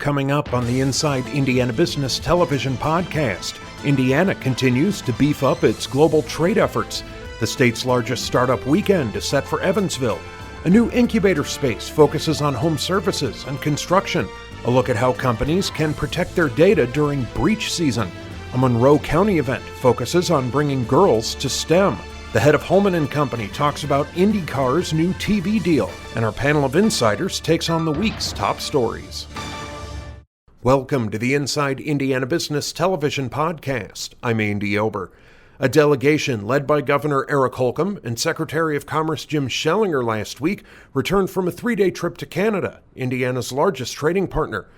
Coming up on the Inside Indiana Business Television podcast, Indiana continues to beef up its global trade efforts. The state's largest startup weekend is set for Evansville. A new incubator space focuses on home services and construction. A look at how companies can protect their data during breach season. A Monroe County event focuses on bringing girls to STEM. The head of Hulman and Company talks about INDYCAR's new TV deal. And our panel of insiders takes on the week's top stories. Welcome to the Inside Indiana Business Television podcast. I'm Andy Ober. A delegation led by Governor Eric Holcomb and Secretary of Commerce Jim Schellinger last week returned from a 3-day trip to Canada, Indiana's largest trading partner.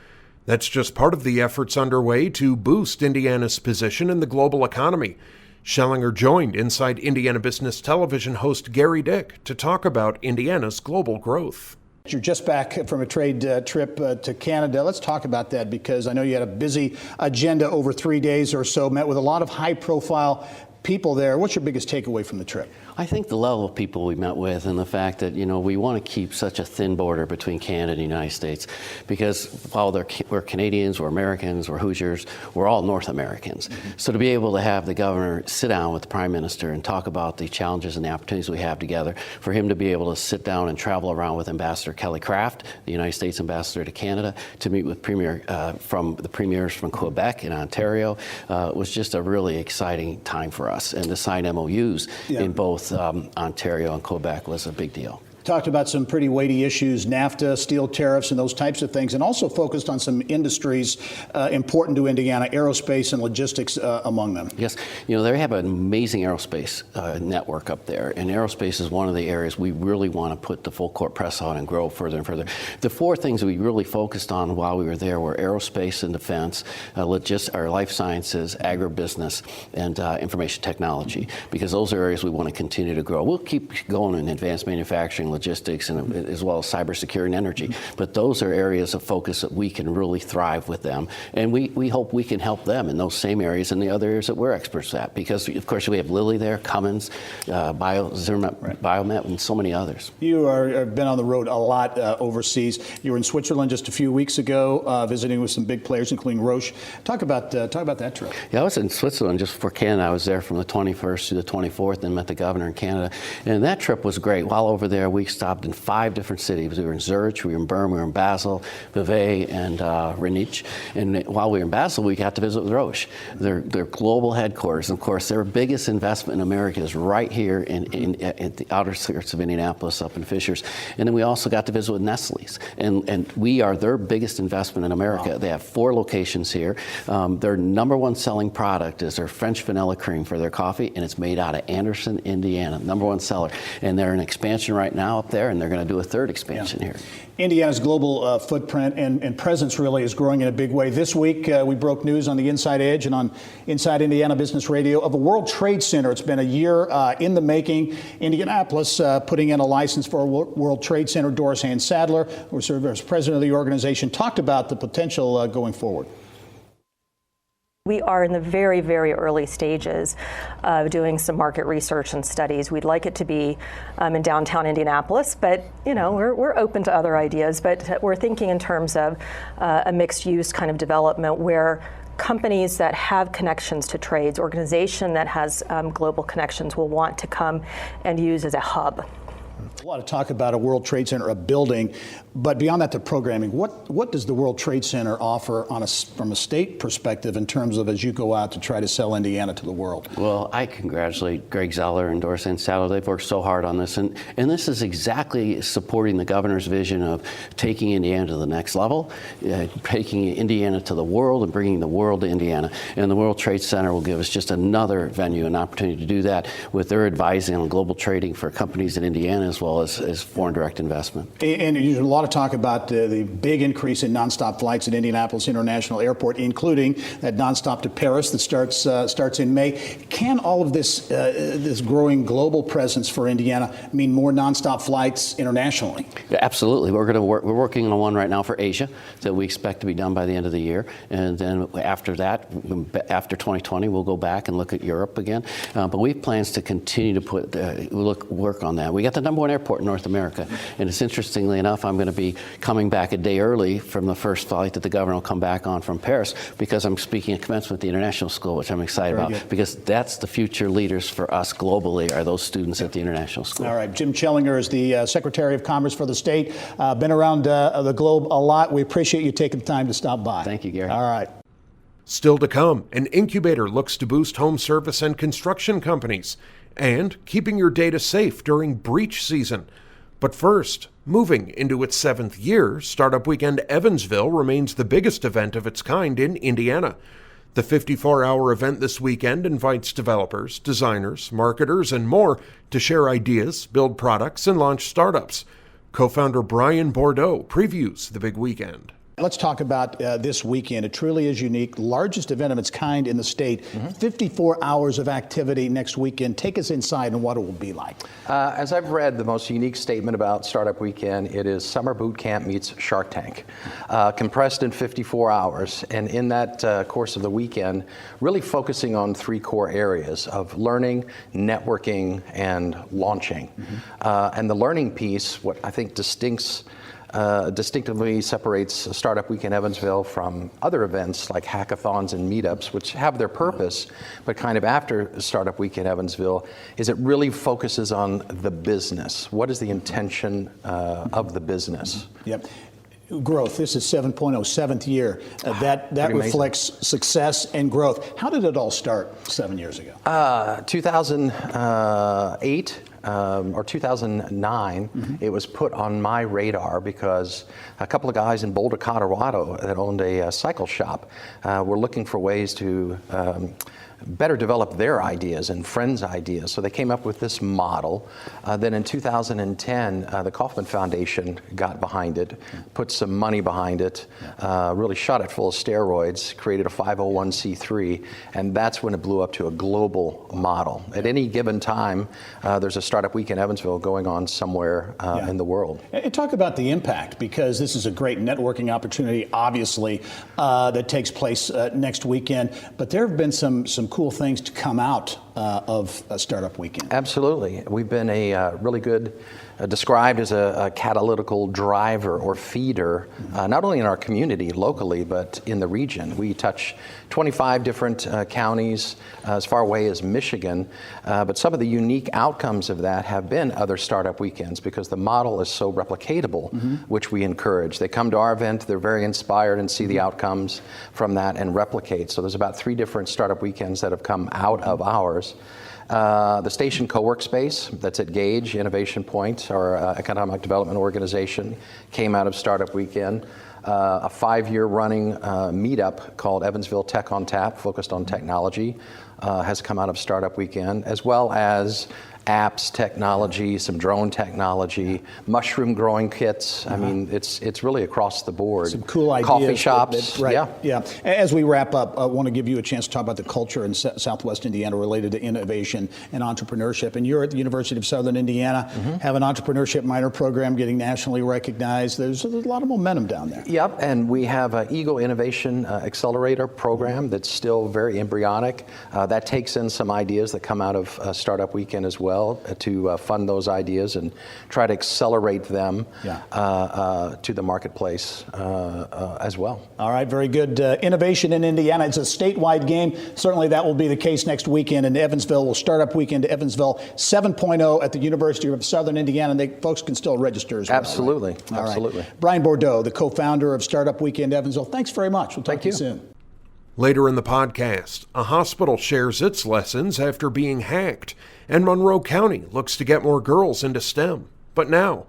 That's just part of the efforts underway to boost Indiana's position in the global economy. Schellinger joined Inside Indiana Business Television host Gary Dick to talk about Indiana's global growth. You're just back from a trade trip to Canada. Let's talk about that because I know you had a busy agenda over 3 days or so, met with a lot of high-profile people there. What's your biggest takeaway from the trip? I think the level of people we met with and the fact that, we want to keep such a thin border between Canada and the United States because while we're Canadians, we're Americans, we're Hoosiers, we're all North Americans. Mm-hmm. So to be able to have the governor sit down with the Prime Minister and talk about the challenges and the opportunities we have together, for him to be able to sit down and travel around with Ambassador Kelly Craft, the United States Ambassador to Canada, to meet with premiers from Quebec and Ontario, was just a really exciting time for us. And to sign MOUs in both Ontario and Quebec was a big deal. Talked about some pretty weighty issues, NAFTA, steel tariffs, and those types of things, and also focused on some industries important to Indiana, aerospace and logistics among them. Yes, they have an amazing aerospace network up there, and aerospace is one of the areas we really want to put the full court press on and grow further and further. The 4 things we really focused on while we were there were aerospace and defense, life sciences, agribusiness, and information technology, because those are areas we want to continue to grow. We'll keep going in advanced manufacturing, logistics, and as well as cybersecurity and energy. But those are areas of focus that we can really thrive with them. And we hope we can help them in those same areas and the other areas that we're experts at. Because, of course, we have Lilly there, Cummins, Biomet, and so many others. You have been on the road a lot overseas. You were in Switzerland just a few weeks ago, visiting with some big players, including Roche. Talk about that trip. Yeah, I was in Switzerland just for Canada. I was there from the 21st to the 24th and met the governor in Canada. And that trip was great. While over there, we stopped in 5 different cities. We were in Zurich, we were in Bern, we were in Basel, Vevey, and Renich. And while we were in Basel, we got to visit with Roche, their global headquarters. And of course, their biggest investment in America is right here at the outer skirts of Indianapolis, up in Fishers. And then we also got to visit with Nestle's. And we are their biggest investment in America. Wow. They have 4 locations here. Their #1 selling product is their French vanilla cream for their coffee, and it's made out of Anderson, Indiana, #1 seller. And they're in expansion right now up there, and they're going to do a 3rd expansion here. Indiana's global footprint and presence really is growing in a big way. This week, we broke news on the Inside Edge and on Inside Indiana Business Radio of a World Trade Center. It's been a year in the making. Indianapolis putting in a license for a World Trade Center. Doris Hand-Sadler, who served as president of the organization, talked about the potential going forward. We are in the very, very early stages of doing some market research and studies. We'd like it to be in downtown Indianapolis, but we're open to other ideas. But we're thinking in terms of a mixed-use kind of development where companies that have connections to trades, organization that has global connections, will want to come and use as a hub. A lot of talk about a World Trade Center, a building, but beyond that, the programming. What does the World Trade Center offer from a state perspective in terms of as you go out to try to sell Indiana to the world? Well, I congratulate Greg Zeller and Doris Hand-Sadler. They've worked so hard on this, and this is exactly supporting the governor's vision of taking Indiana to the next level, taking Indiana to the world and bringing the world to Indiana. And the World Trade Center will give us just another venue, an opportunity to do that with their advising on global trading for companies in Indiana as well as foreign direct investment. And there's a lot of talk about the big increase in nonstop flights at Indianapolis International Airport, including that nonstop to Paris that starts in May. Can all of this growing global presence for Indiana mean more nonstop flights internationally? Yeah, absolutely. We're working on one right now for Asia that we expect to be done by the end of the year, and then after that, after 2020, we'll go back and look at Europe again. But we have plans to continue to work on that. We got the #1 airport airport in North America. And it's interestingly enough, I'm going to be coming back a day early from the first flight that the governor will come back on from Paris, because I'm speaking at commencement at the International School, which I'm excited about, because that's the future leaders for us globally, are those students at the International School. All right, Jim Chellinger is the Secretary of Commerce for the state. Been around the globe a lot. We appreciate you taking the time to stop by. Thank you, Gary. All right. Still to come, an incubator looks to boost home service and construction companies, and keeping your data safe during breach season. But first, moving into its 7th year, Startup Weekend Evansville remains the biggest event of its kind in Indiana. The 54-hour event this weekend invites developers, designers, marketers, and more to share ideas, build products, and launch startups. Co-founder Brian Bordeaux previews the big weekend. Let's talk about this weekend. It truly is unique, largest event of its kind in the state. 54 hours of activity next weekend. Take us inside and what it will be like. As I've read the most unique statement about Startup Weekend, it is summer boot camp meets Shark Tank, compressed in 54 hours. And in that course of the weekend, really focusing on 3 core areas of learning, networking, and launching. And the learning piece, what I think distinctively separates Startup Weekend Evansville from other events like hackathons and meetups, which have their purpose, but kind of after Startup Weekend Evansville, is it really focuses on the business. What is the intention of the business? Yep. Growth. This is 7.0, 7th year. That reflects success and growth. How did it all start 7 years ago? 2008. Or 2009, it was put on my radar because a couple of guys in Boulder, Colorado that owned a cycle shop were looking for ways to better develop their ideas and friends' ideas. So they came up with this model. Then in 2010, the Kauffman Foundation got behind it, put some money behind it, really shot it full of steroids, created a 501c3, and that's when it blew up to a global model. At any given time, there's a Startup Week in Evansville going on somewhere in the world. And talk about the impact, because this is a great networking opportunity, obviously, that takes place next weekend. But there have been some cool things to come out of Startup Weekend. Absolutely. We've been a really good, described as a catalytical driver or feeder, not only in our community locally, but in the region. We touch 25 different counties as far away as Michigan, but some of the unique outcomes of that have been other Startup Weekends because the model is so replicatable, which we encourage. They come to our event, they're very inspired and see the outcomes from that and replicate. So there's about 3 different Startup Weekends that have come out of ours. The Station Co-work Space that's at Gage Innovation Point, our economic development organization, came out of Startup Weekend. A 5-year running meetup called Evansville Tech on Tap, focused on technology, has come out of Startup Weekend, as well as apps, technology, some drone technology, mushroom growing kits. I mean, it's really across the board. Some cool ideas. Coffee shops. Yeah. As we wrap up, I want to give you a chance to talk about the culture in Southwest Indiana related to innovation and entrepreneurship. And you're at the University of Southern Indiana, have an entrepreneurship minor program getting nationally recognized. There's a lot of momentum down there. Yep, and we have an Eagle Innovation Accelerator program that's still very embryonic. That takes in some ideas that come out of Startup Weekend as well to fund those ideas and try to accelerate them to the marketplace as well. All right, very good. Innovation in Indiana, it's a statewide game. Certainly that will be the case next weekend in Evansville. We'll Startup Weekend Evansville 7.0 at the University of Southern Indiana. Folks can still register as well. Absolutely, right? absolutely. Right. Brian Bordeaux, the co-founder of Startup Weekend Evansville. Thanks very much. We'll talk to you soon. Later in the podcast, a hospital shares its lessons after being hacked, and Monroe County looks to get more girls into STEM. But now,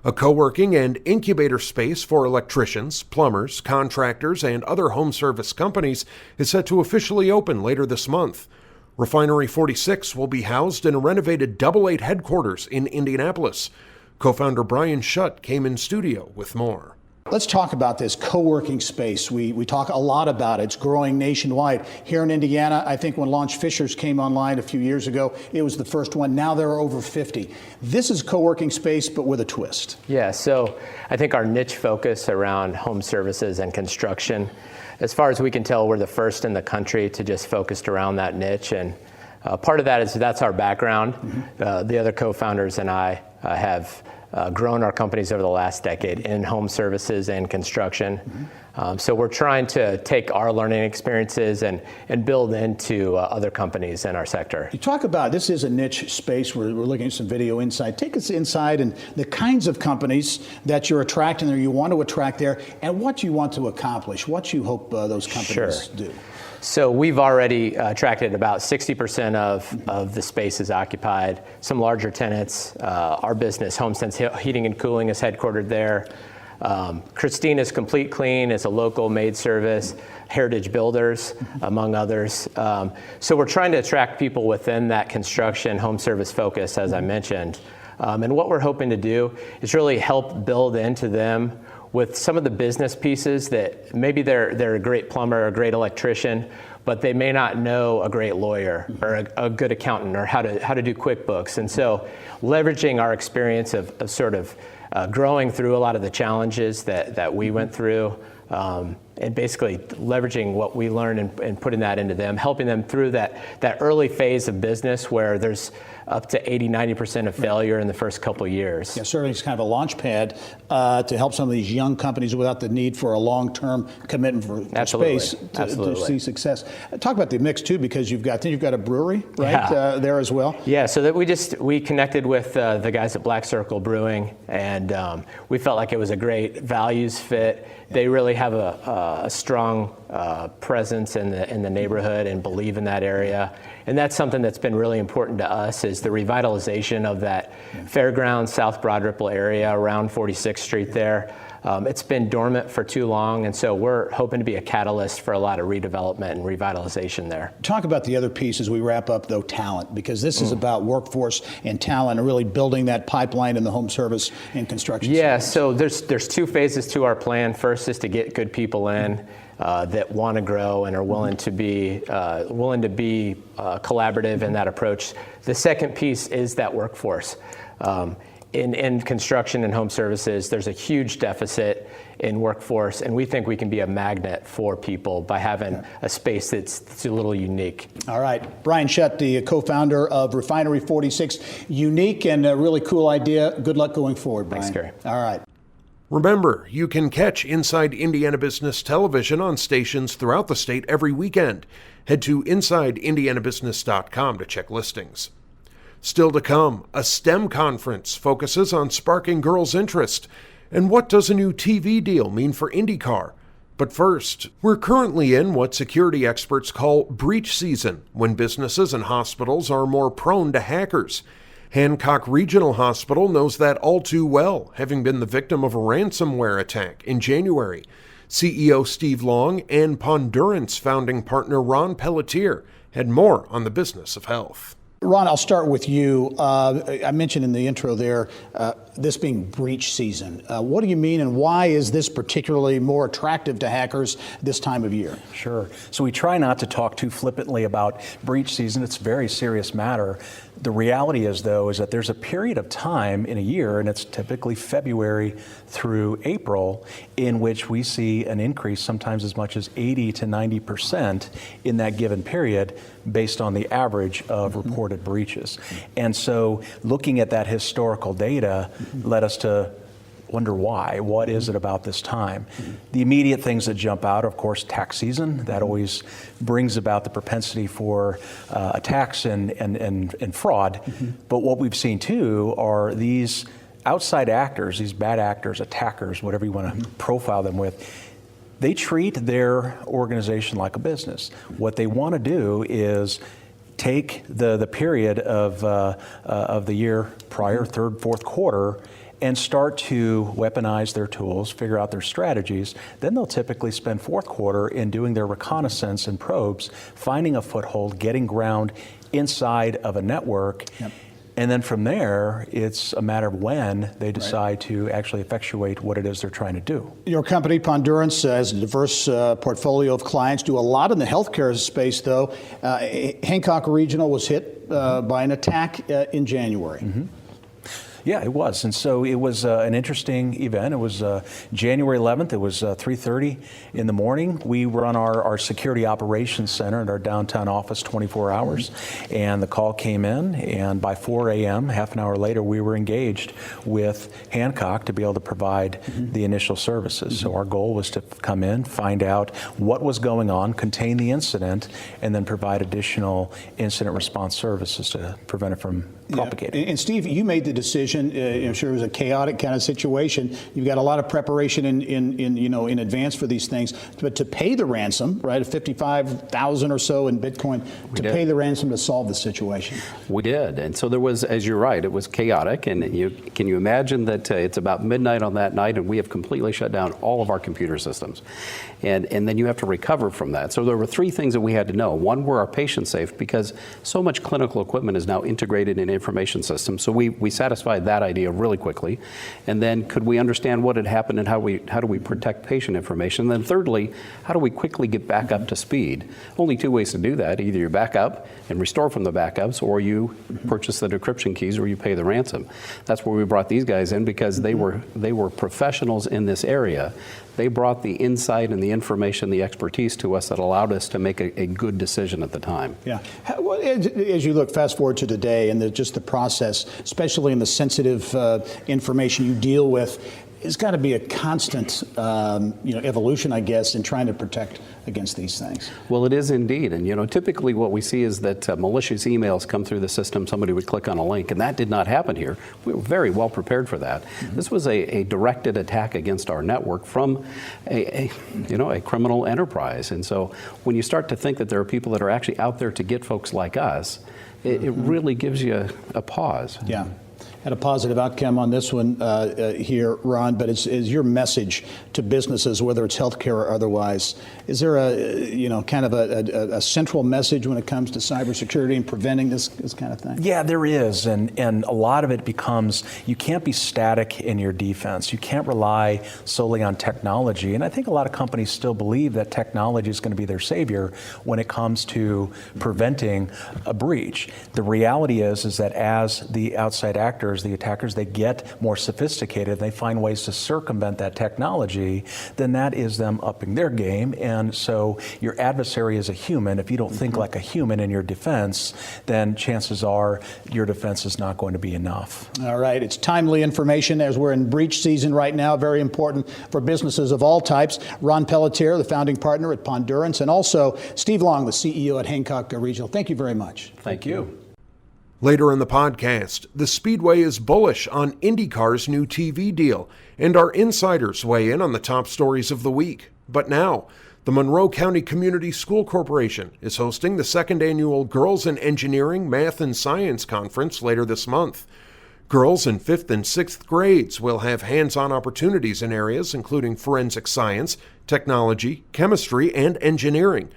a co-working and incubator space for electricians, plumbers, contractors, and other home service companies is set to officially open later this month. Refinery 46 will be housed in a renovated Double 8 headquarters in Indianapolis. Co-founder Brian Schutt came in studio with more. Let's talk about this co-working space. We talk a lot about it. It's growing nationwide. Here in Indiana, I think when Launch Fishers came online a few years ago, it was the first one. Now there are over 50. This is co-working space, but with a twist. Yeah, so I think our niche focus around home services and construction, as far as we can tell, we're the first in the country to just focused around that niche. And part of that is that's our background. The other co-founders and I have grown our companies over the last decade in home services and construction. So we're trying to take our learning experiences and build into other companies in our sector. You talk about this is a niche space. We're looking at some video inside. Take us inside and the kinds of companies that you're attracting or you want to attract there, and what you want to accomplish, what you hope those companies do. So we've already attracted about 60% of the spaces occupied. Some larger tenants. Our business, HomeSense Heating and Cooling, is headquartered there. Christina's Complete Clean is a local maid service. Heritage Builders, among others. So we're trying to attract people within that construction home service focus, as I mentioned. And what we're hoping to do is really help build into them with some of the business pieces that maybe they're a great plumber or a great electrician, but they may not know a great lawyer or a good accountant or how to do QuickBooks. And so leveraging our experience of sort of growing through a lot of the challenges that we went through, and basically leveraging what we learned and putting that into them, helping them through that early phase of business where there's up to 80-90% of failure in the first couple of years. Yeah, certainly it's kind of a launch pad to help some of these young companies without the need for a long-term commitment for space to see success. Talk about the mix too, because you've got a brewery there as well. Yeah, so that we connected with the guys at Black Circle Brewing, and we felt like it was a great values fit. They really have a strong presence in the neighborhood and believe in that area. And that's something that's been really important to us, is the revitalization of that Fairgrounds, South Broad Ripple area around 46th Street there. It's been dormant for too long, and so we're hoping to be a catalyst for a lot of redevelopment and revitalization there. Talk about the other piece as we wrap up, though, talent, because this is about workforce and talent and really building that pipeline in the home service and construction. Yeah, so there's two phases to our plan. First is to get good people in that want to grow and are willing to be collaborative in that approach. The second piece is that workforce. In construction and home services, there's a huge deficit in workforce, and we think we can be a magnet for people by having a space that's a little unique. All right. Brian Shutt, the co-founder of Refinery 46. Unique and a really cool idea. Good luck going forward, Brian. Thanks, Gary. All right. Remember, you can catch Inside Indiana Business Television on stations throughout the state every weekend. Head to InsideIndianaBusiness.com to check listings. Still to come, a STEM conference focuses on sparking girls' interest. And what does a new TV deal mean for INDYCAR? But first, we're currently in what security experts call breach season, when businesses and hospitals are more prone to hackers. Hancock Regional Hospital knows that all too well, having been the victim of a ransomware attack in January. CEO Steve Long and Pondurance founding partner Ron Pelletier had more on the business of health. Ron, I'll start with you. I mentioned in the intro there, this being breach season. What do you mean, and why is this particularly more attractive to hackers this time of year? Sure. So we try not to talk too flippantly about breach season. It's a very serious matter. The reality is, though, is that there's a period of time in a year, and it's typically February through April, in which we see an increase, sometimes as much as 80 to 90% in that given period, based on the average of reported breaches. And so looking at that historical data led us to wonder why. What is it about this time? The immediate things that jump out are, of course, tax season. That always brings about the propensity for attacks and fraud. But what we've seen too are these outside actors, these bad actors, attackers, whatever you want to profile them with. They treat their organization like a business. What they want to do is take the period of the year prior, third, fourth quarter, and start to weaponize their tools, figure out their strategies. Then they'll typically spend fourth quarter in doing their reconnaissance and probes, finding a foothold, getting ground inside of a network. And then from there, it's a matter of when they decide to actually effectuate what it is they're trying to do. Your company, Pondurance, has a diverse portfolio of clients, do a lot in the healthcare space, though. Hancock Regional was hit by an attack in January. Yeah, it was. And so it was an interesting event. It was January 11th. It was 3:30 in the morning. We run our security operations center at our downtown office 24 hours. And the call came in, and by 4 a.m., half an hour later, we were engaged with Hancock to be able to provide the initial services. So our goal was to come in, find out what was going on, contain the incident, and then provide additional incident response services to prevent it from propagating. And Steve, you made the decision. I'm sure it was a chaotic kind of situation. You've got a lot of preparation in advance for these things, but to pay the ransom, right, $55,000 or so in Bitcoin, pay the ransom to solve the situation. We did, and so there was, as you're right, it was chaotic. And can you imagine that it's about midnight on that night, and we have completely shut down all of our computer systems, and then you have to recover from that. So there were three things that we had to know. One, were our patients safe? Because so much clinical equipment is now integrated in information systems. So we satisfied that idea really quickly. And then could we understand what had happened and how do we protect patient information? And then thirdly, how do we quickly get back up to speed? Only two ways to do that. Either you back up and restore from the backups, or you purchase the decryption keys, or you pay the ransom. That's where we brought these guys in, because they were professionals in this area. They brought the insight and the information, the expertise to us that allowed us to make a good decision at the time. Yeah. As you look fast forward to today and just the process, especially in the sensitive information you deal with, it's got to be a constant evolution, I guess, in trying to protect against these things. Well, it is indeed. And typically what we see is that malicious emails come through the system. Somebody would click on a link, and that did not happen here. We were very well prepared for that. This was a directed attack against our network from a criminal enterprise. And so when you start to think that there are people that are actually out there to get folks like us, it really gives you a pause. Yeah. Had a positive outcome on this one here, Ron, but is your message to businesses, whether it's healthcare or otherwise, is there a central message when it comes to cybersecurity and preventing this kind of thing? Yeah, there is, and a lot of it becomes, you can't be static in your defense. You can't rely solely on technology, and I think a lot of companies still believe that technology is going to be their savior when it comes to preventing a breach. The reality is that as the outside actors, the attackers, they get more sophisticated, they find ways to circumvent that technology, then that is them upping their game. And so your adversary is a human. If you don't think like a human in your defense, then chances are your defense is not going to be enough. All right. It's timely information as we're in breach season right now. Very important for businesses of all types. Ron Pelletier, the founding partner at Pondurance, and also Steve Long, the CEO at Hancock Regional. Thank you very much. Thank you. Later in the podcast, the Speedway is bullish on INDYCAR's new TV deal, and our insiders weigh in on the top stories of the week. But now, the Monroe County Community School Corporation is hosting the second annual Girls in Engineering, Math, and Science Conference later this month. Girls in 5th and 6th grades will have hands-on opportunities in areas including forensic science, technology, chemistry, and engineering.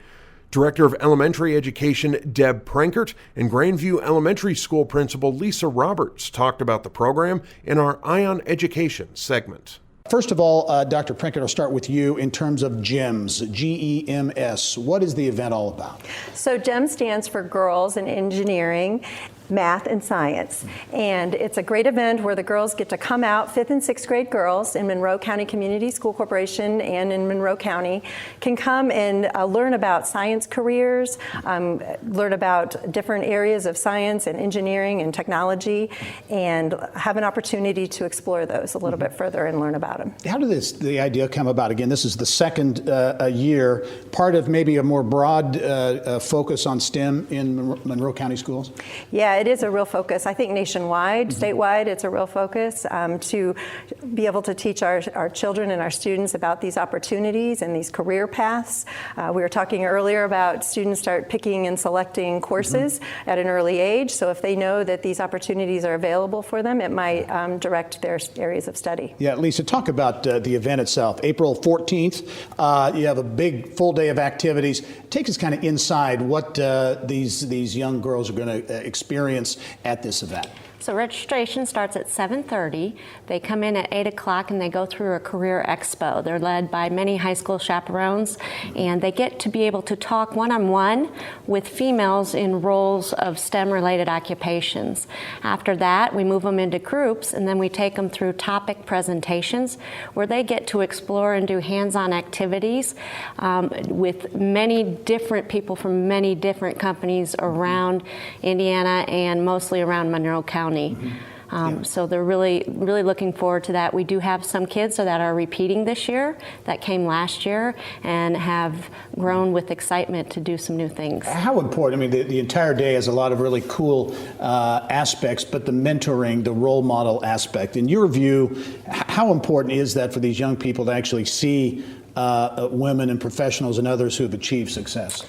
Director of Elementary Education Deb Prankert and Grandview Elementary School Principal Lisa Roberts talked about the program in our Ion Education segment. First of all, Dr. Prankert, I'll start with you in terms of GEMS, G-E-M-S. What is the event all about? So GEMS stands for Girls in Engineering, Math, and Science. And it's a great event where the girls get to come out, 5th and 6th grade girls in Monroe County Community School Corporation and in Monroe County can come and learn about science careers, learn about different areas of science and engineering and technology, and have an opportunity to explore those a little bit further and learn about them. How did the idea come about? Again, this is the second year, part of maybe a more broad focus on STEM in Monroe County schools? Yeah, it is a real focus. I think nationwide, statewide, it's a real focus to be able to teach our children and our students about these opportunities and these career paths. We were talking earlier about students start picking and selecting courses at an early age. So if they know that these opportunities are available for them, it might direct their areas of study. Yeah, Lisa, talk about the event itself. April 14th, you have a big full day of activities. Take us kind of inside what these young girls are going to experience at this event. So registration starts at 7:30. They come in at 8 o'clock and they go through a career expo. They're led by many high school chaperones, and they get to be able to talk one-on-one with females in roles of STEM-related occupations. After that, we move them into groups, and then we take them through topic presentations where they get to explore and do hands-on activities with many different people from many different companies around Indiana and mostly around Monroe County. So they're really looking forward to that. We do have some kids that are repeating this year that came last year and have grown with excitement to do some new things. How important, I mean, the entire day has a lot of really cool aspects, but the mentoring, the role model aspect, in your view, how important is that for these young people to actually see women and professionals and others who have achieved success?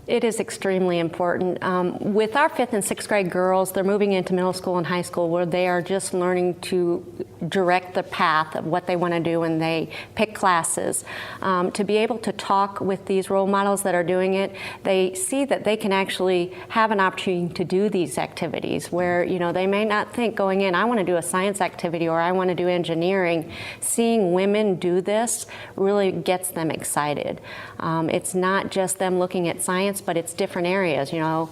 It is extremely important. With our 5th and 6th grade girls, they're moving into middle school and high school where they are just learning to direct the path of what they want to do when they pick classes. To be able to talk with these role models that are doing it, they see that they can actually have an opportunity to do these activities where, you know, they may not think going in, I want to do a science activity or I want to do engineering. Seeing women do this really gets them excited. It's not just them looking at science, but it's different areas, you know,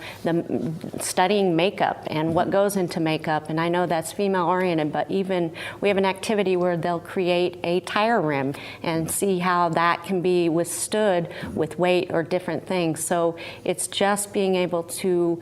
studying makeup and what goes into makeup. And I know that's female oriented, but even we have an activity where they'll create a tire rim and see how that can be withstood with weight or different things. So it's just being able to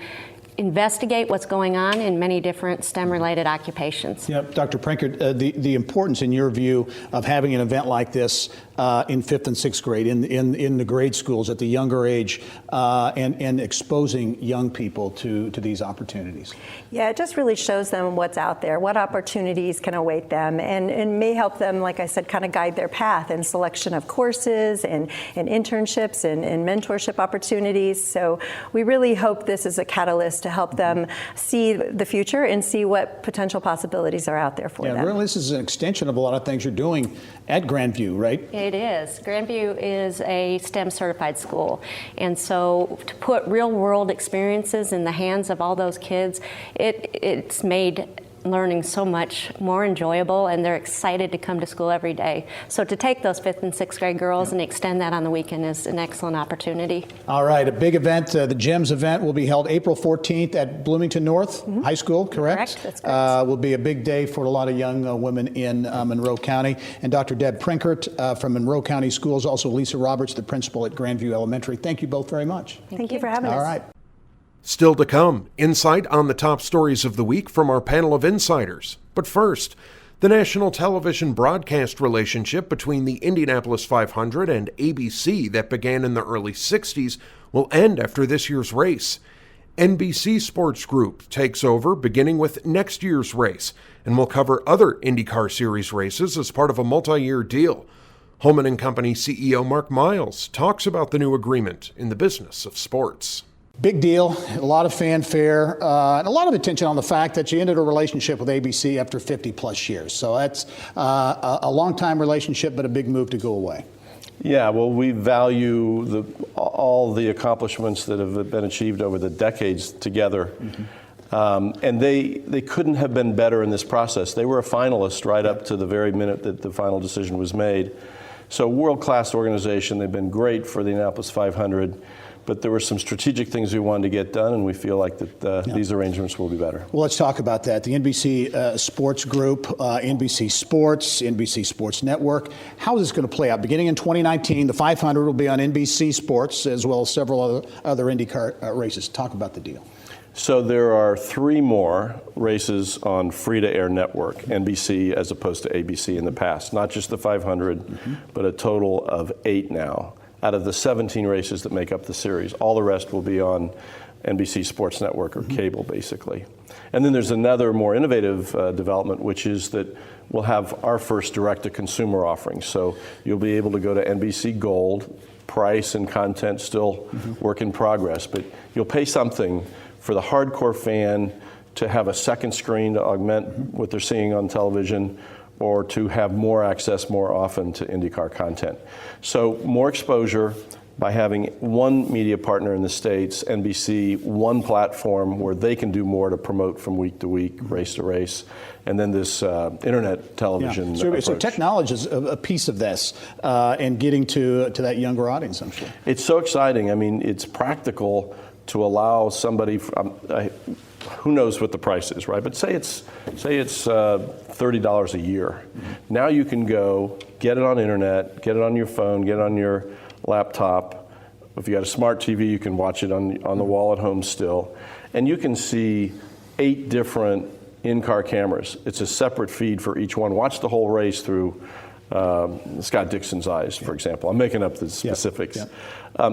investigate what's going on in many different STEM-related occupations. Yep, Dr. Prinkert, the importance, in your view, of having an event like this in 5th and 6th grade, in the grade schools at the younger age, and exposing young people to these opportunities. Yeah, it just really shows them what's out there, what opportunities can await them, and may help them, like I said, kind of guide their path in selection of courses and internships and mentorship opportunities. So we really hope this is a catalyst to help them see the future and see what potential possibilities are out there for them. Yeah, really, this is an extension of a lot of things you're doing at Grandview, right? It is. Grandview is a STEM certified school. And so to put real world experiences in the hands of all those kids, it's made learning so much more enjoyable, and they're excited to come to school every day. So to take those 5th and 6th grade girls and extend that on the weekend is an excellent opportunity. All right, a big event, the GEMS event will be held April 14th at Bloomington North High School, correct? Correct, that's correct. Will be a big day for a lot of young women in Monroe County. And Dr. Deb Prinkert from Monroe County Schools, also Lisa Roberts, the principal at Grandview Elementary. Thank you both very much. Thank you for having us. All right. Still to come, insight on the top stories of the week from our panel of insiders. But first, the national television broadcast relationship between the Indianapolis 500 and ABC that began in the early 60s will end after this year's race. NBC Sports Group takes over beginning with next year's race and will cover other INDYCAR Series races as part of a multi-year deal. Hulman and Company CEO Mark Miles talks about the new agreement in the business of sports. Big deal, a lot of fanfare, and a lot of attention on the fact that you ended a relationship with ABC after 50 plus years. So that's a long time relationship, but a big move to go away. Yeah, well, we value all the accomplishments that have been achieved over the decades together. And they couldn't have been better in this process. They were a finalist right up to the very minute that the final decision was made. So world-class organization, they've been great for the Indianapolis 500. But there were some strategic things we wanted to get done, and we feel like that these arrangements will be better. Well, let's talk about that. The NBC Sports Group, NBC Sports, NBC Sports Network. How is this going to play out? Beginning in 2019, the 500 will be on NBC Sports, as well as several other INDYCAR races. Talk about the deal. So there are 3 more races on free-to-air network, NBC as opposed to ABC in the past. Not just the 500, but a total of 8 now. Out of the 17 races that make up the series. All the rest will be on NBC Sports Network or cable, basically. And then there's another more innovative development, which is that we'll have our first direct-to-consumer offering. So you'll be able to go to NBC Gold. Price and content still work in progress, but you'll pay something for the hardcore fan to have a second screen to augment what they're seeing on television, or to have more access more often to INDYCAR content. So more exposure, by having one media partner in the States, NBC, one platform where they can do more to promote from week to week, race to race, and then this internet television approach. So technology is a piece of this and getting to that younger audience, I'm sure. It's so exciting. I mean, it's practical to allow somebody, who knows what the price is, right? But say it's $30 a year. Now you can go get it on internet, get it on your phone, get it on your laptop. If you got a smart TV, you can watch it on the wall at home still. And you can see 8 different in-car cameras. It's a separate feed for each one. Watch the whole race through Scott Dixon's eyes, for example. I'm making up the specifics.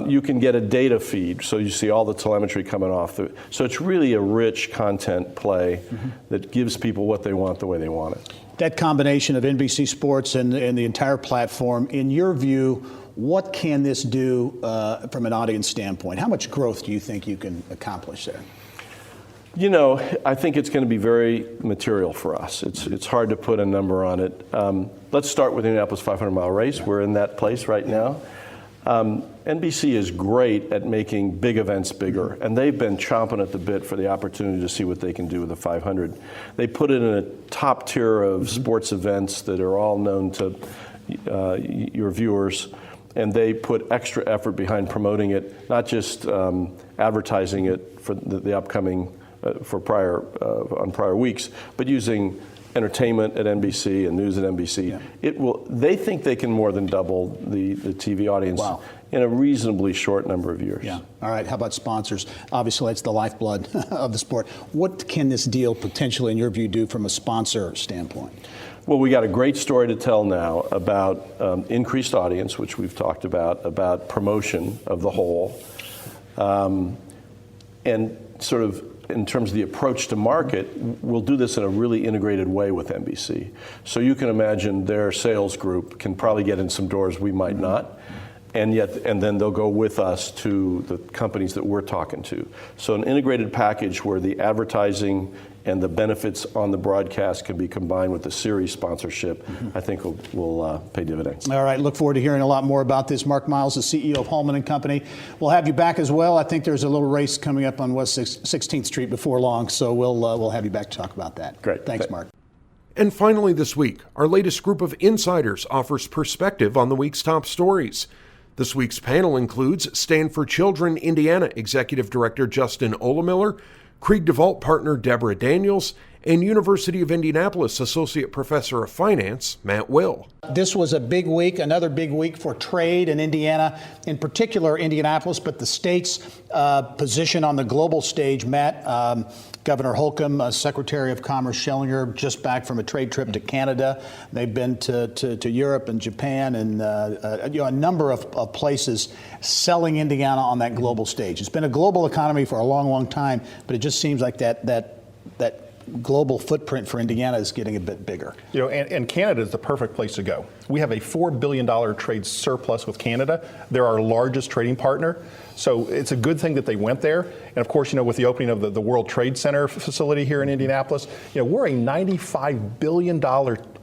You can get a data feed, so you see all the telemetry coming off. So it's really a rich content play that gives people what they want the way they want it. That combination of NBC Sports and the entire platform, in your view, what can this do from an audience standpoint? How much growth do you think you can accomplish there? You know, I think it's going to be very material for us. It's hard to put a number on it. Let's start with the Indianapolis 500-mile race. We're in that place right now. NBC is great at making big events bigger, and they've been chomping at the bit for the opportunity to see what they can do with the 500. They put it in a top tier of sports events that are all known to your viewers, and they put extra effort behind promoting it, not just advertising it for the upcoming on prior weeks, but using entertainment at NBC and news at NBC. They think they can more than double the TV audience in a reasonably short number of years. Yeah. All right. How about sponsors? Obviously, that's the lifeblood of the sport. What can this deal potentially, in your view, do from a sponsor standpoint? Well, we got a great story to tell now about increased audience, which we've talked about promotion of the whole, and sort of in terms of the approach to market, we'll do this in a really integrated way with NBC. So you can imagine their sales group can probably get in some doors we might not, and then they'll go with us to the companies that we're talking to. So an integrated package where the advertising and the benefits on the broadcast can be combined with the series sponsorship, I think will pay dividends. All right, look forward to hearing a lot more about this. Mark Miles, the CEO of Hulman and Company. We'll have you back as well. I think there's a little race coming up on West 16th Street before long, so we'll have you back to talk about that. Great. Thanks, Mark. And finally this week, our latest group of insiders offers perspective on the week's top stories. This week's panel includes Stand for Children Indiana Executive Director Justin Olemiller, Krieg DeVault partner Deborah Daniels, and University of Indianapolis Associate Professor of Finance Matt Will. This was a big week, another big week for trade in Indiana, in particular Indianapolis, but the state's position on the global stage. Matt, Governor Holcomb, Secretary of Commerce Schellinger, just back from a trade trip to Canada. They've been to Europe and Japan and a number of places selling Indiana on that global stage. It's been a global economy for a long, long time, but it just seems like that global footprint for Indiana is getting a bit bigger. You know, and Canada is the perfect place to go. We have a $4 billion trade surplus with Canada. They're our largest trading partner. So it's a good thing that they went there. And of course, you know, with the opening of the World Trade Center facility here in Indianapolis, you know, we're a $95 billion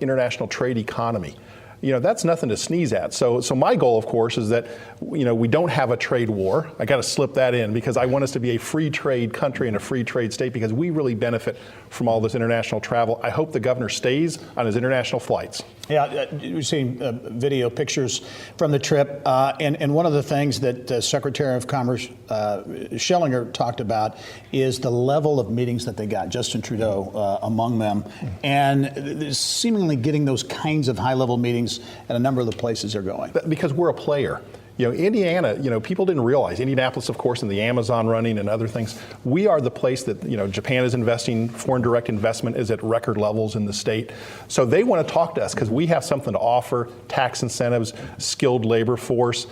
international trade economy. You know, that's nothing to sneeze at. So my goal, of course, is that, you know, we don't have a trade war. I got to slip that in because I want us to be a free trade country and a free trade state because we really benefit from all this international travel. I hope the governor stays on his international flights. Yeah, we've seen video pictures from the trip, and one of the things that Secretary of Commerce Schellinger talked about is the level of meetings that they got, Justin Trudeau among them, and seemingly getting those kinds of high-level meetings at a number of the places they're going. Because we're a player. You know, Indiana, you know, people didn't realize, Indianapolis, of course, and the Amazon running and other things, we are the place that, you know, Japan is investing, foreign direct investment is at record levels in the state. So they want to talk to us because we have something to offer, tax incentives, skilled labor force,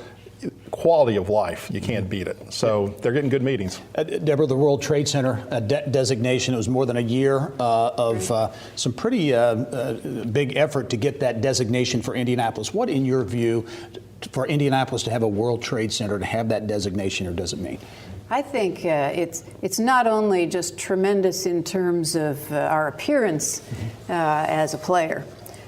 quality of life. You can't beat it. So they're getting good meetings. Deborah, the World Trade Center designation, it was more than a year of some pretty big effort to get that designation for Indianapolis. What, in your view, for Indianapolis to have a World Trade Center, to have that designation, or does it mean? I think it's not only just tremendous in terms of our appearance as a player,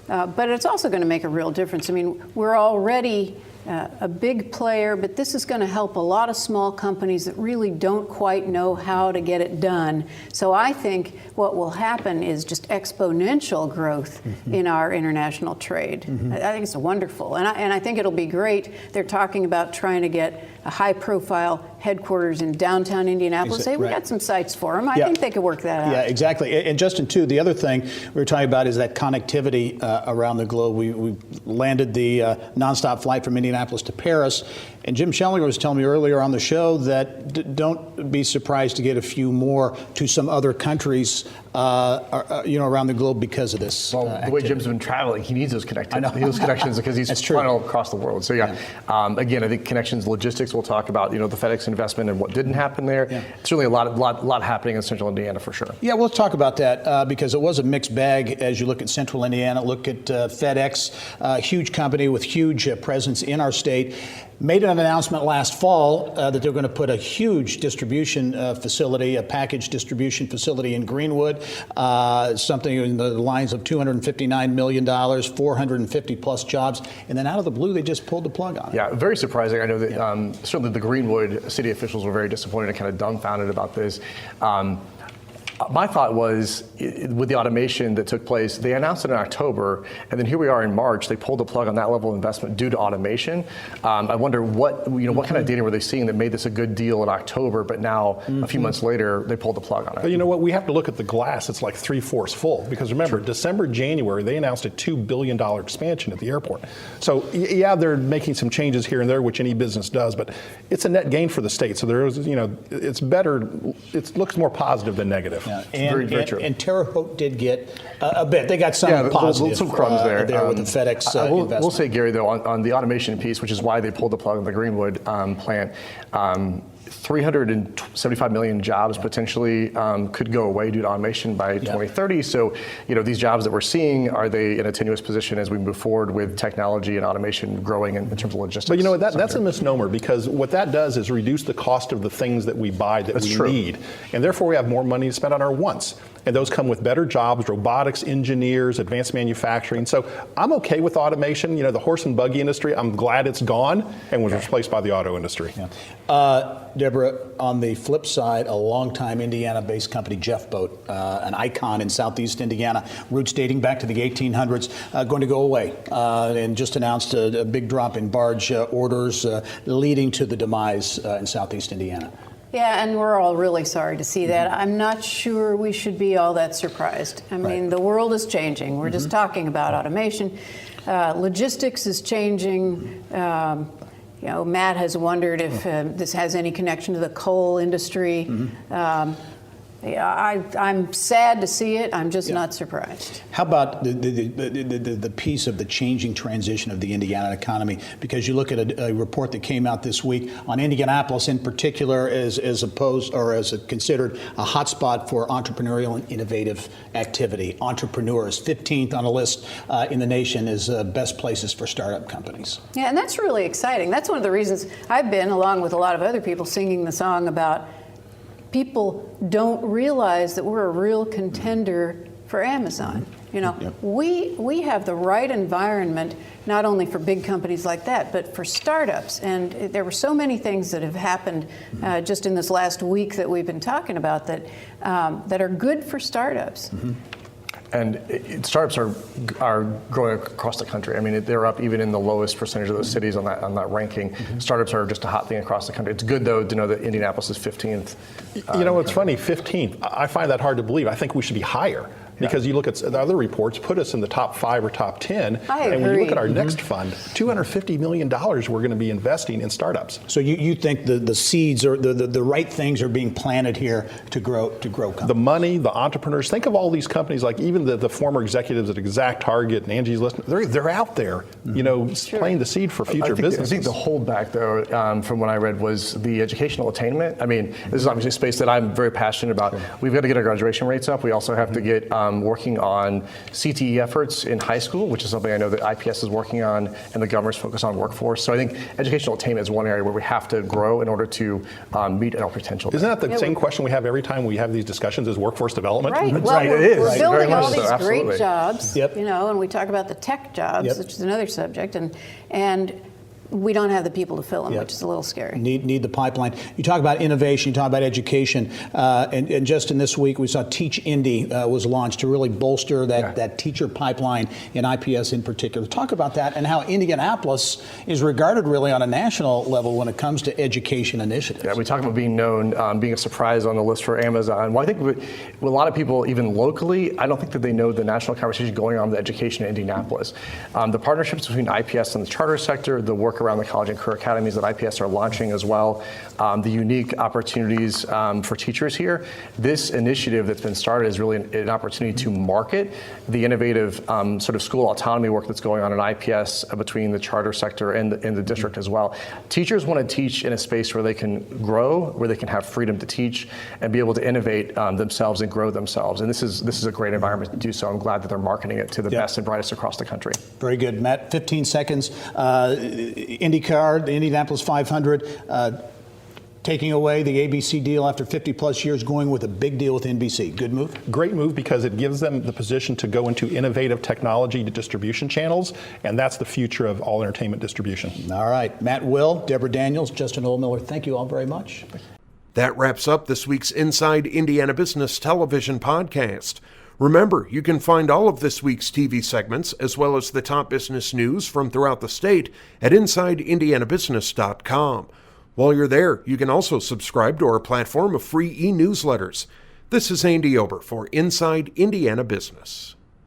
but it's also going to make a real difference. I mean, we're already a big player, but this is going to help a lot of small companies that really don't quite know how to get it done. So I think what will happen is just exponential growth in our international trade. I think it's wonderful, and I think it'll be great. They're talking about trying to get a high-profile headquarters in downtown Indianapolis. Hey, we got some sites for them. I think they could work that out. Yeah, exactly. And Justin, too, the other thing we were talking about is that connectivity around the globe. We landed the nonstop flight from Indianapolis to Paris, and Jim Schellinger was telling me earlier on the show that don't be surprised to get a few more to some other countries, around the globe because of this. Well, the way Jim's been traveling, he needs those connections because he's flying all across the world. So again, I think connections, logistics. We'll talk about the FedEx investment and what didn't happen there. Yeah. Certainly a lot happening in Central Indiana for sure. Yeah, we'll talk about that because it was a mixed bag as you look at Central Indiana. Look at FedEx, huge company with huge presence in our state. Made an announcement last fall that they're going to put a huge distribution facility, a package distribution facility in Greenwood, something in the lines of $259 million, 450 plus jobs. And then out of the blue, they just pulled the plug on it. Yeah, very surprising. I know that certainly the Greenwood city officials were very disappointed and kind of dumbfounded about this. My thought was, with the automation that took place, they announced it in October, and then here we are in March. They pulled the plug on that level of investment due to automation. I wonder what kind of data were they seeing that made this a good deal in October, but now a few months later they pulled the plug on it. But you know what? We have to look at the glass. It's like 3/4 full because remember, December, January they announced a $2 billion expansion at the airport. So yeah, they're making some changes here and there, which any business does, but it's a net gain for the state. So there is, it's better. It looks more positive than negative. Yeah. Very true. And Terre Haute did get a bit. They got some positive some crumbs there with the FedEx investment. We'll say, Gary, though, on the automation piece, which is why they pulled the plug on the Greenwood plant, 375 million jobs potentially could go away due to automation by 2030. So, these jobs that we're seeing, are they in a tenuous position as we move forward with technology and automation growing in terms of logistics? But you know what, that's a misnomer because what that does is reduce the cost of the things that we buy that we need. And therefore we have more money to spend on our wants. And those come with better jobs, robotics, engineers, advanced manufacturing. So I'm okay with automation. The horse and buggy industry, I'm glad it's gone and was replaced by the auto industry. Deborah, on the flip side, a longtime Indiana-based company, Jeff Boat, an icon in Southeast Indiana, roots dating back to the 1800s, going to go away and just announced a big drop in barge orders leading to the demise in Southeast Indiana. Yeah, and we're all really sorry to see that. I'm not sure we should be all that surprised. I mean, the world is changing. We're just talking about automation. Logistics is changing. Matt has wondered if this has any connection to the coal industry. I'm sad to see it. I'm just not surprised. How about the piece of the changing transition of the Indiana economy? Because you look at a report that came out this week on Indianapolis in particular as considered a hotspot for entrepreneurial and innovative activity. Entrepreneurs, 15th on a list in the nation as best places for startup companies. Yeah, and that's really exciting. That's one of the reasons I've been, along with a lot of other people, singing the song about people don't realize that we're a real contender for Amazon. We have the right environment not only for big companies like that, but for startups. And there were so many things that have happened just in this last week that we've been talking about that are good for startups. And startups are growing across the country. I mean, they're up even in the lowest percentage of those cities on that ranking. Startups are just a hot thing across the country. It's good, though, to know that Indianapolis is 15th. It's funny, 15th. I find that hard to believe. I think we should be higher. Because you look at the other reports, put us in the top 5 or top 10. And when you look at our next fund, $250 million we're going to be investing in startups. So you think the seeds or the right things are being planted here to grow companies? The money, the entrepreneurs. Think of all these companies, like even the former executives at Exact Target and Angie's List. They're out there, playing the seed for future businesses. I think the holdback, though, from what I read, was the educational attainment. I mean, this is obviously a space that I'm very passionate about. We've got to get our graduation rates up. We also have to get working on CTE efforts in high school, which is something I know that IPS is working on, and the governor's focus on workforce. So I think educational attainment is one area where we have to grow in order to meet our potential. Isn't that the same question we have every time we have these discussions, is workforce development? Right. Well, it is. We're building very much all these so. great jobs, and we talk about the tech jobs, which is another subject, and we don't have the people to fill them, Yep. which is a little scary. Need the pipeline. You talk about innovation, you talk about education, and just in this week we saw Teach Indy was launched to really bolster that teacher pipeline in IPS in particular. Talk about that and how Indianapolis is regarded really on a national level when it comes to education initiatives. Yeah, we talk about being known, being a surprise on the list for Amazon. Well, I think with a lot of people, even locally, I don't think that they know the national conversation going on with education in Indianapolis. The partnerships between IPS and the charter sector, the work around the college and career academies that IPS are launching as well, the unique opportunities for teachers here. This initiative that's been started is really an opportunity to market the innovative sort of school autonomy work that's going on in IPS between the charter sector and the district as well. Teachers want to teach in a space where they can grow, where they can have freedom to teach and be able to innovate themselves and grow themselves. And this is a great environment to do so. I'm glad that they're marketing it to the best and brightest across the country. Very good, Matt. 15 seconds. INDYCAR, the Indianapolis 500, taking away the ABC deal after 50 plus years, going with a big deal with NBC. Good move? Great move because it gives them the position to go into innovative technology to distribution channels, and that's the future of all entertainment distribution. All right. Matt Will, Deborah Daniels, Justin Oldmiller, thank you all very much. That wraps up this week's Inside Indiana Business Television podcast. Remember, you can find all of this week's TV segments, as well as the top business news from throughout the state, at InsideIndianaBusiness.com. While you're there, you can also subscribe to our platform of free e-newsletters. This is Andy Ober for Inside Indiana Business.